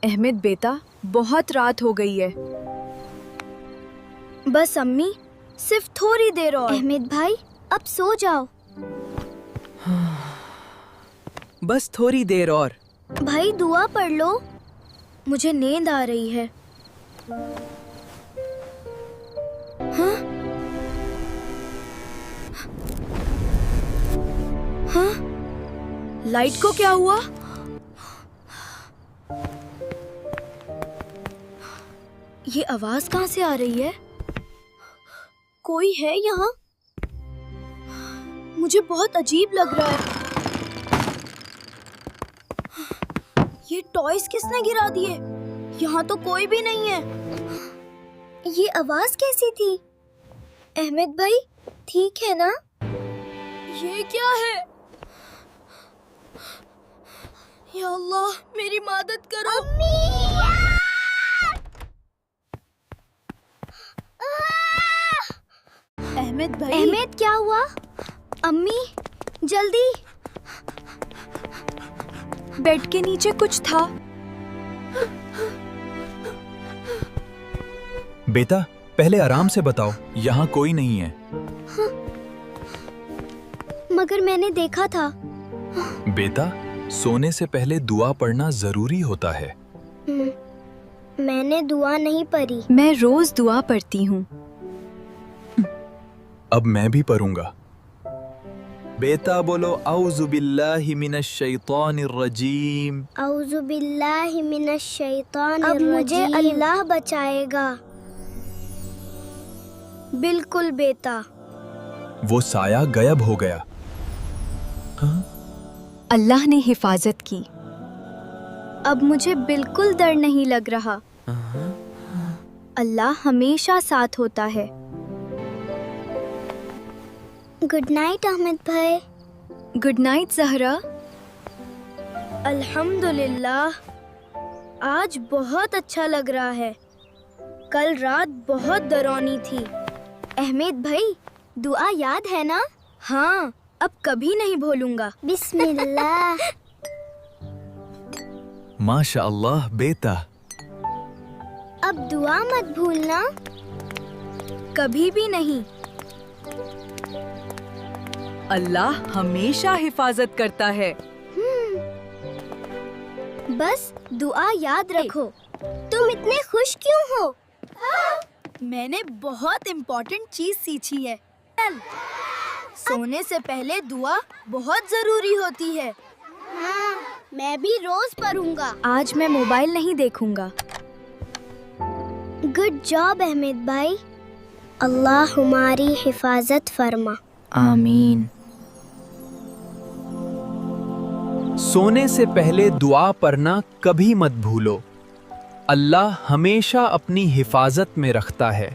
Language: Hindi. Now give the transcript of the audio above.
अहमद बेटा, बहुत रात हो गई है। बस अम्मी, सिर्फ थोड़ी देर और। अहमद भाई, अब सो जाओ। बस थोड़ी देर और। भाई दुआ पढ़ लो, मुझे नींद आ रही है। हाँ? हाँ? लाइट को क्या हुआ? ये आवाज कहाँ से आ रही है? कोई है यहाँ? मुझे बहुत अजीब लग रहा है। ये टॉयज किसने गिरा दिए? यहाँ तो कोई भी नहीं है। ये आवाज कैसी थी? अहमद भाई, ठीक है ना? ये क्या है? या अल्लाह, मेरी मदद करो। अहमद भाई। अहमद, क्या हुआ? अम्मी, जल्दी। बेड के नीचे कुछ था। बेटा, पहले आराम से बताओ, यहाँ कोई नहीं है। मगर मैंने देखा था। बेटा, सोने से पहले दुआ पढ़ना जरूरी होता है। मैंने दुआ नहीं पढ़ी। मैं रोज दुआ पढ़ती हूँ। अब मैं भी पढ़ूंगा। बेटा बोलो, औज़ु बिल्लाहि मिनश शैतानिर रजीम। औज़ु बिल्लाहि मिनश शैतानिर अब मुझे रजीम। अल्लाह बचाएगा। बिल्कुल बेटा। वो साया गायब हो गया। अल्लाह ने हिफाजत की। अब मुझे बिल्कुल डर नहीं लग रहा। अल्लाह हमेशा साथ होता है। गुड नाइट अहमद भाई। Good night Zahra. अल्हम्दुलिल्लाह, आज बहुत अच्छा लग रहा है। कल रात बहुत डरावनी थी। अहमद भाई, दुआ याद है ना? हाँ, अब कभी नहीं भूलूंगा। बिस्मिल्लाह। माशा अल्लाह बेटा। अब दुआ मत भूलना। कभी भी नहीं। अल्लाह हमेशा हिफाजत करता है। बस दुआ याद रखो। तुम इतने खुश क्यों हो? मैंने बहुत इम्पोर्टेंट चीज सीखी है। सोने से पहले दुआ बहुत जरूरी होती है। हाँ, मैं भी रोज पढ़ूंगा। आज मैं मोबाइल नहीं देखूंगा। गुड जॉब अहमद भाई। अल्लाह हमारी हिफाजत फरमा। आमीन। सोने से पहले दुआ पढ़ना कभी मत भूलो। अल्लाह हमेशा अपनी हिफाजत में रखता है।